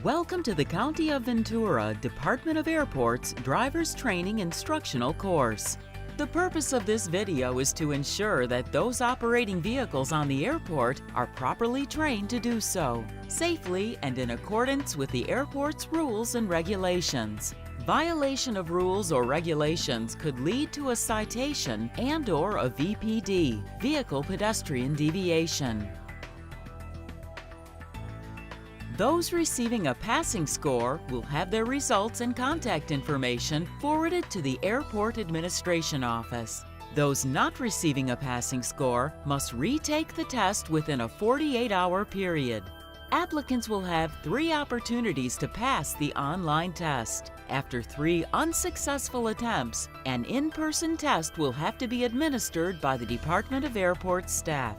Welcome to the County of Ventura Department of Airports Driver's Training Instructional Course. The purpose of this video is to ensure that those operating vehicles on the airport are properly trained to do so, safely and in accordance with the airport's rules and regulations. Violation of rules or regulations could lead to a citation and/or a VPD, Vehicle Pedestrian Deviation. Those receiving a passing score will have their results and contact information forwarded to the Airport Administration Office. Those not receiving a passing score must retake the test within a 48-hour period. Applicants will have 3 opportunities to pass the online test. After 3 unsuccessful attempts, an in-person test will have to be administered by the Department of Airports staff.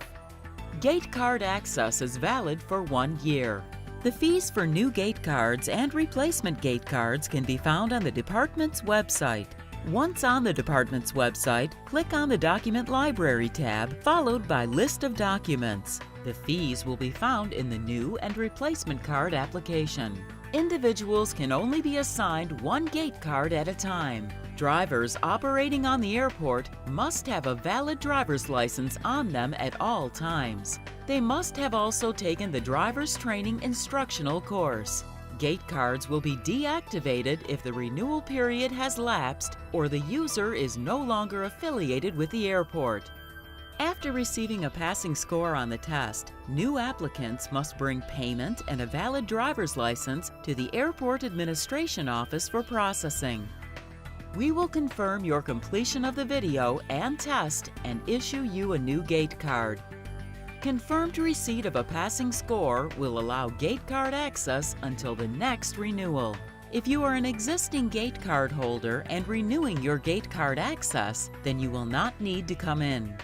Gate card access is valid for 1 year. The fees for new gate cards and replacement gate cards can be found on the department's website. Once on the department's website, click on the Document Library tab, followed by List of Documents. The fees will be found in the new and replacement card application. Individuals can only be assigned 1 gate card at a time. Drivers operating on the airport must have a valid driver's license on them at all times. They must have also taken the driver's training instructional course. Gate cards will be deactivated if the renewal period has lapsed or the user is no longer affiliated with the airport. After receiving a passing score on the test, new applicants must bring payment and a valid driver's license to the Airport Administration Office for processing. We will confirm your completion of the video and test and issue you a new gate card. Confirmed receipt of a passing score will allow gate card access until the next renewal. If you are an existing gate card holder and renewing your gate card access, then you will not need to come in.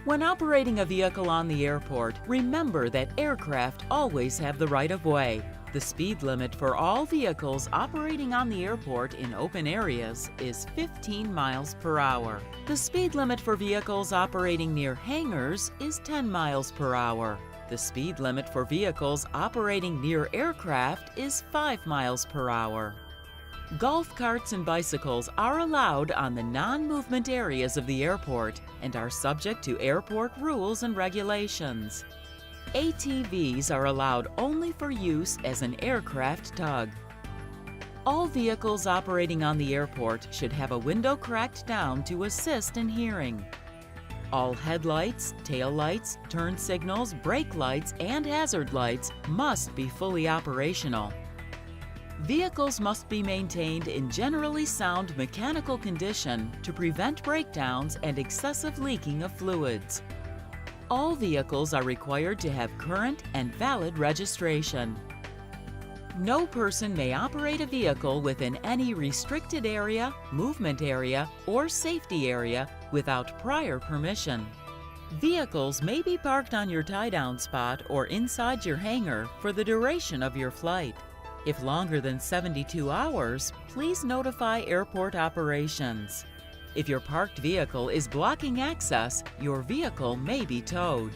When operating a vehicle on the airport, remember that aircraft always have the right of way. The speed limit for all vehicles operating on the airport in open areas is 15 miles per hour. The speed limit for vehicles operating near hangars is 10 miles per hour. The speed limit for vehicles operating near aircraft is 5 miles per hour. Golf carts and bicycles are allowed on the non-movement areas of the airport and are subject to airport rules and regulations. ATVs are allowed only for use as an aircraft tug. All vehicles operating on the airport should have a window cracked down to assist in hearing. All headlights, tail lights, turn signals, brake lights, and hazard lights must be fully operational. Vehicles must be maintained in generally sound mechanical condition to prevent breakdowns and excessive leaking of fluids. All vehicles are required to have current and valid registration. No person may operate a vehicle within any restricted area, movement area, or safety area without prior permission. Vehicles may be parked on your tie-down spot or inside your hangar for the duration of your flight. If longer than 72 hours, please notify airport operations. If your parked vehicle is blocking access, your vehicle may be towed.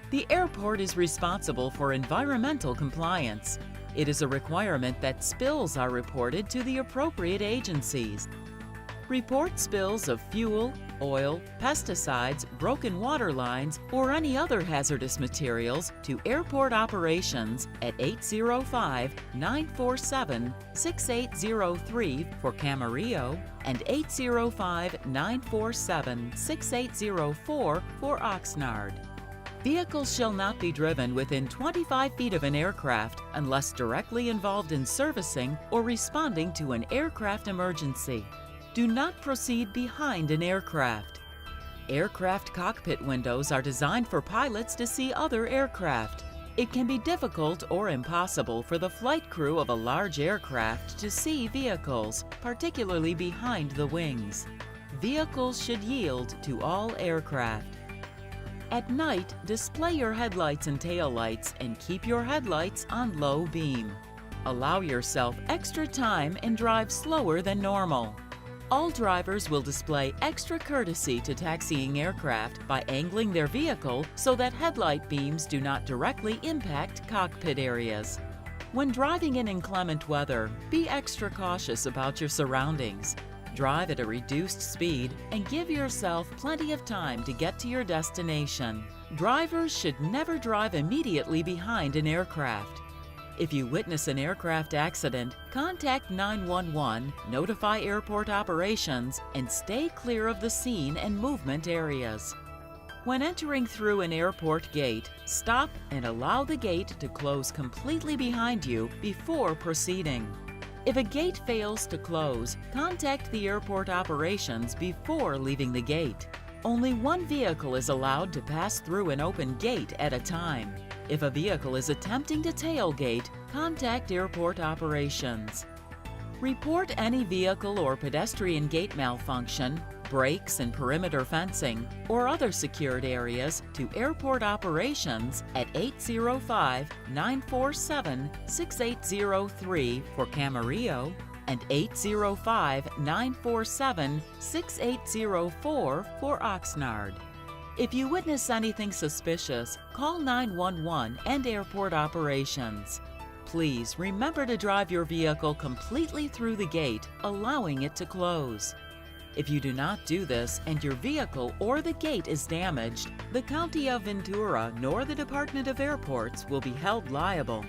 The airport is responsible for environmental compliance. It is a requirement that spills are reported to the appropriate agencies. Report spills of fuel, oil, pesticides, broken water lines, or any other hazardous materials to airport operations at 805-947-6803 for Camarillo and 805-947-6804 for Oxnard. Vehicles shall not be driven within 25 feet of an aircraft unless directly involved in servicing or responding to an aircraft emergency. Do not proceed behind an aircraft. Aircraft cockpit windows are designed for pilots to see other aircraft. It can be difficult or impossible for the flight crew of a large aircraft to see vehicles, particularly behind the wings. Vehicles should yield to all aircraft. At night, display your headlights and taillights and keep your headlights on low beam. Allow yourself extra time and drive slower than normal. All drivers will display extra courtesy to taxiing aircraft by angling their vehicle so that headlight beams do not directly impact cockpit areas. When driving in inclement weather, be extra cautious about your surroundings. Drive at a reduced speed and give yourself plenty of time to get to your destination. Drivers should never drive immediately behind an aircraft. If you witness an aircraft accident, contact 911, notify airport operations, and stay clear of the scene and movement areas. When entering through an airport gate, stop and allow the gate to close completely behind you before proceeding. If a gate fails to close, contact the airport operations before leaving the gate. Only one vehicle is allowed to pass through an open gate at a time. If a vehicle is attempting to tailgate, contact airport operations. Report any vehicle or pedestrian gate malfunction, brakes and perimeter fencing, or other secured areas to airport operations at 805-947-6803 for Camarillo and 805-947-6804 for Oxnard. If you witness anything suspicious, call 911 and airport operations. Please remember to drive your vehicle completely through the gate, allowing it to close. If you do not do this and your vehicle or the gate is damaged, the County of Ventura nor the Department of Airports will be held liable.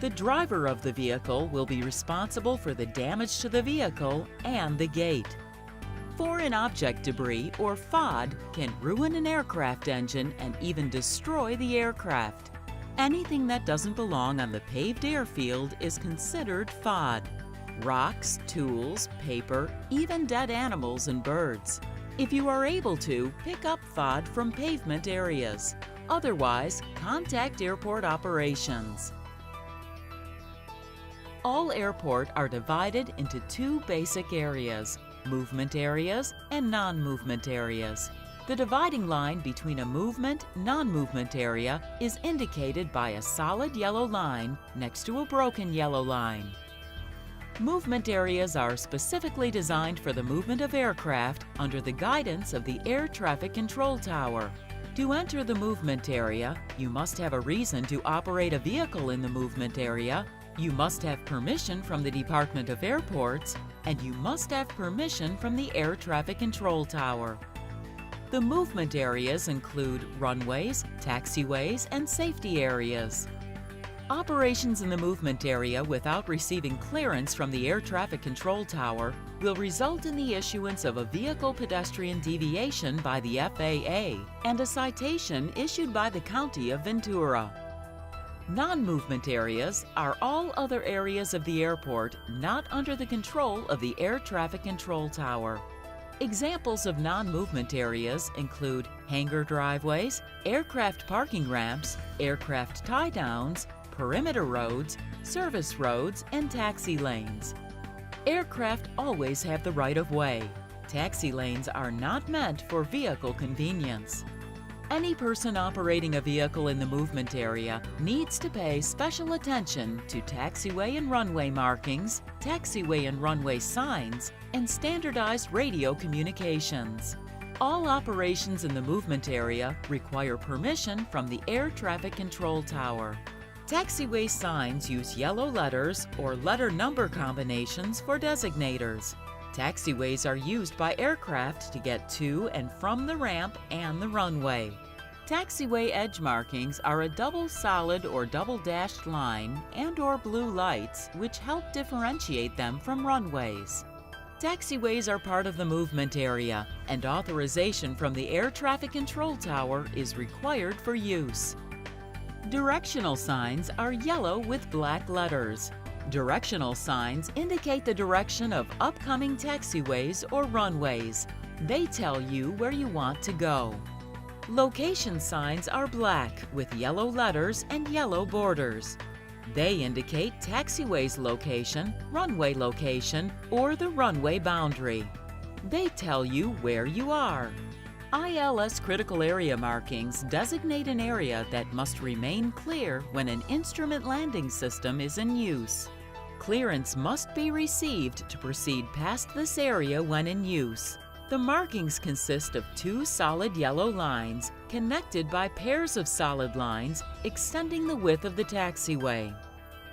The driver of the vehicle will be responsible for the damage to the vehicle and the gate. Foreign object debris, or FOD, can ruin an aircraft engine and even destroy the aircraft. Anything that doesn't belong on the paved airfield is considered FOD. Rocks, tools, paper, even dead animals and birds. If you are able to, pick up FOD from pavement areas. Otherwise, contact airport operations. All airports are divided into two basic areas: movement areas and non-movement areas. The dividing line between a movement/non-movement area is indicated by a solid yellow line next to a broken yellow line. Movement areas are specifically designed for the movement of aircraft under the guidance of the Air Traffic Control Tower. To enter the movement area, you must have a reason to operate a vehicle in the movement area, you must have permission from the Department of Airports, and you must have permission from the Air Traffic Control Tower. The movement areas include runways, taxiways, and safety areas. Operations in the movement area without receiving clearance from the Air Traffic Control Tower will result in the issuance of a vehicle pedestrian deviation by the FAA and a citation issued by the County of Ventura. Non-movement areas are all other areas of the airport not under the control of the Air Traffic Control Tower. Examples of non-movement areas include hangar driveways, aircraft parking ramps, aircraft tie-downs, perimeter roads, service roads, and taxi lanes. Aircraft always have the right of way. Taxi lanes are not meant for vehicle convenience. Any person operating a vehicle in the movement area needs to pay special attention to taxiway and runway markings, taxiway and runway signs, and standardized radio communications. All operations in the movement area require permission from the Air Traffic Control Tower. Taxiway signs use yellow letters or letter number combinations for designators. Taxiways are used by aircraft to get to and from the ramp and the runway. Taxiway edge markings are a double solid or double dashed line and/or blue lights which help differentiate them from runways. Taxiways are part of the movement area, and authorization from the Air Traffic Control Tower is required for use. Directional signs are yellow with black letters. Directional signs indicate the direction of upcoming taxiways or runways. They tell you where you want to go. Location signs are black with yellow letters and yellow borders. They indicate taxiway's location, runway location, or the runway boundary. They tell you where you are. ILS critical area markings designate an area that must remain clear when an instrument landing system is in use. clearance must be received to proceed past this area when in use. The markings consist of two solid yellow lines connected by pairs of solid lines extending the width of the taxiway.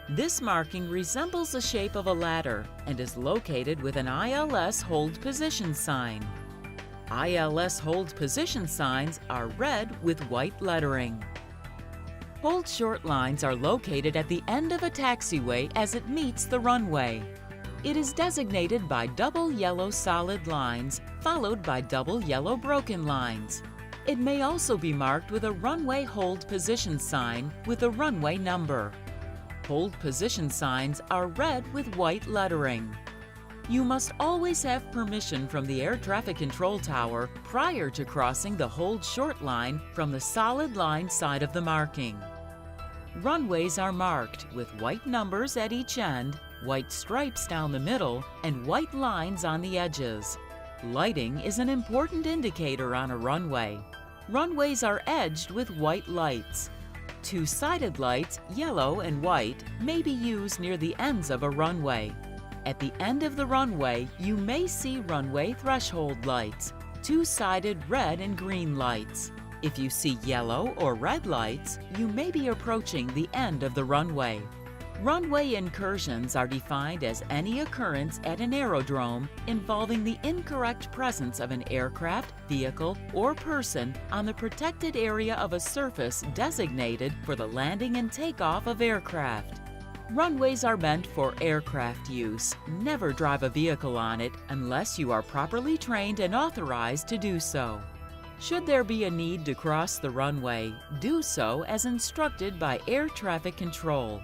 This marking resembles the shape of a ladder and is located with an ILS hold position sign. ILS hold position signs are red with white lettering. Hold short lines are located at the end of a taxiway as it meets the runway. It is designated by double yellow solid lines followed by double yellow broken lines. It may also be marked with a runway hold position sign with a runway number. Hold position signs are red with white lettering. You must always have permission from the air traffic control tower prior to crossing the hold short line from the solid line side of the marking. Runways are marked with white numbers at each end, white stripes down the middle, and white lines on the edges. Lighting is an important indicator on a runway. Runways are edged with white lights. Two-sided lights, yellow and white, may be used near the ends of a runway. At the end of the runway, you may see runway threshold lights, two-sided red and green lights. If you see yellow or red lights, you may be approaching the end of the runway. Runway incursions are defined as any occurrence at an aerodrome involving the incorrect presence of an aircraft, vehicle, or person on the protected area of a surface designated for the landing and takeoff of aircraft. Runways are meant for aircraft use. Never drive a vehicle on it unless you are properly trained and authorized to do so. Should there be a need to cross the runway, do so as instructed by air traffic control.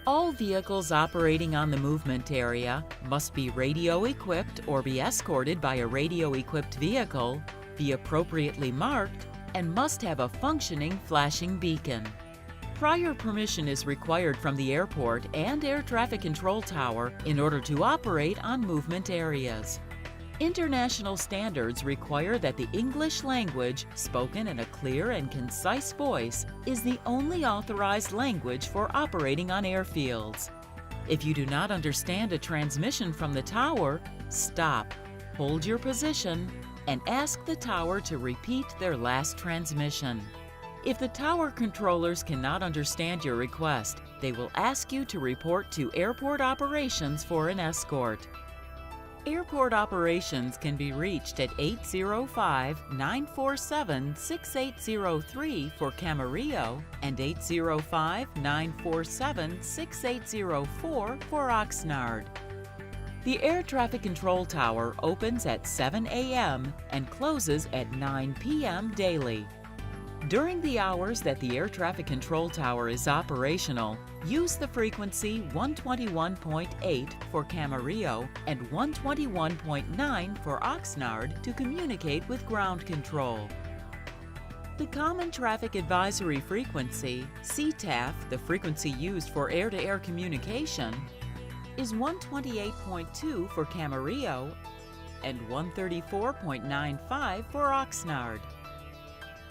All vehicles operating on the movement area must be radio-equipped or be escorted by a radio-equipped vehicle, be appropriately marked, and must have a functioning flashing beacon. Prior permission is required from the airport and air traffic control tower in order to operate on movement areas. International standards require that the English language, spoken in a clear and concise voice, is the only authorized language for operating on airfields. If you do not understand a transmission from the tower, stop, hold your position, and ask the tower to repeat their last transmission. If the tower controllers cannot understand your request, they will ask you to report to airport operations for an escort. Airport operations can be reached at 805-947-6803 for Camarillo and 805-947-6804 for Oxnard. The Air Traffic Control Tower opens at 7 a.m. and closes at 9 p.m. daily. During the hours that the Air Traffic Control Tower is operational, use the frequency 121.8 for Camarillo and 121.9 for Oxnard to communicate with ground control. The Common Traffic Advisory Frequency, CTAF, the frequency used for air-to-air communication, is 128.2 for Camarillo and 134.95 for Oxnard.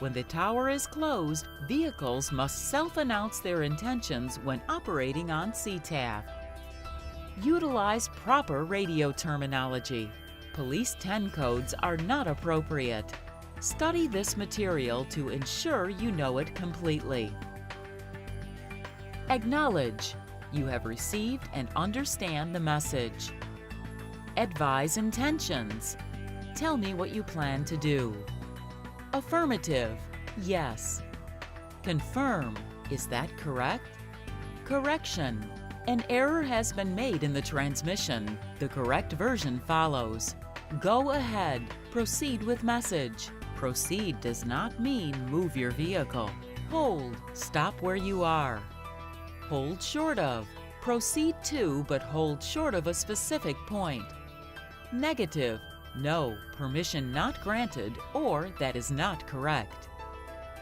When the tower is closed, vehicles must self-announce their intentions when operating on CTAF. Utilize proper radio terminology. Police 10 codes are not appropriate. Study this material to ensure you know it completely. Acknowledge. You have received and understand the message. Advise intentions. Tell me what you plan to do. Affirmative. Yes. Confirm. Is that correct? Correction. An error has been made in the transmission. The correct version follows. Go ahead. Proceed with message. Proceed does not mean move your vehicle. Hold. Stop where you are. Hold short of. Proceed to but hold short of a specific point. Negative. No, permission not granted, or that is not correct.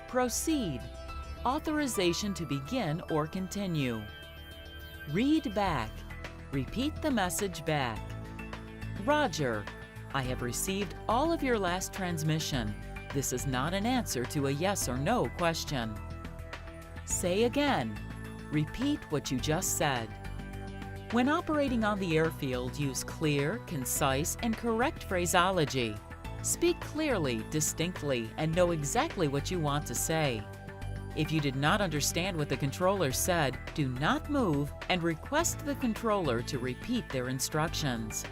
Proceed. Authorization to begin or continue. Read back. Repeat the message back. Roger. I have received all of your last transmission. This is not an answer to a yes or no question. Say again. Repeat what you just said. When operating on the airfield, use clear, concise, and correct phraseology. Speak clearly, distinctly, and know exactly what you want to say. If you did not understand what the controller said, do not move and request the controller to repeat their instructions.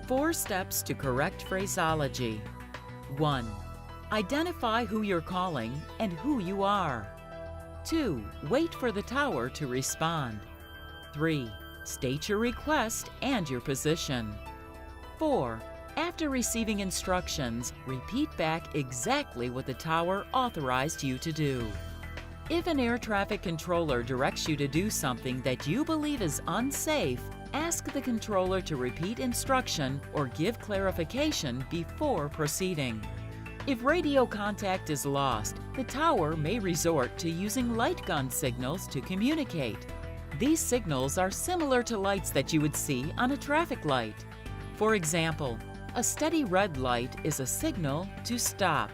4 steps to correct phraseology. 1. Identify who you're calling and who you are. 2. Wait for the tower to respond. 3. State your request and your position. 4. After receiving instructions, repeat back exactly what the tower authorized you to do. If an air traffic controller directs you to do something that you believe is unsafe, ask the controller to repeat instruction or give clarification before proceeding. If radio contact is lost, the tower may resort to using light gun signals to communicate. These signals are similar to lights that you would see on a traffic light. For example, a steady red light is a signal to stop,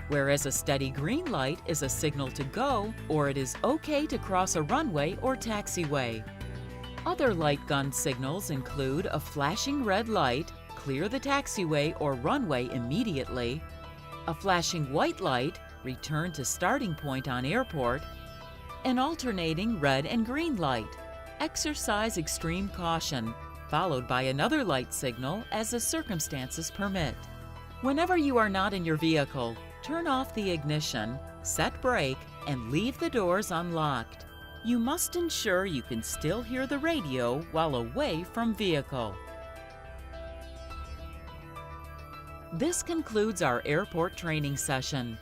whereas a steady green light is a signal to go or it is okay to cross a runway or taxiway. Other light gun signals include a flashing red light, clear the taxiway or runway immediately, a flashing white light, return to starting point on airport, an alternating red and green light, exercise extreme caution, followed by another light signal as the circumstances permit. Whenever you are not in your vehicle, turn off the ignition, set brake, and leave the doors unlocked. You must ensure you can still hear the radio while away from vehicle. This concludes our airport training session.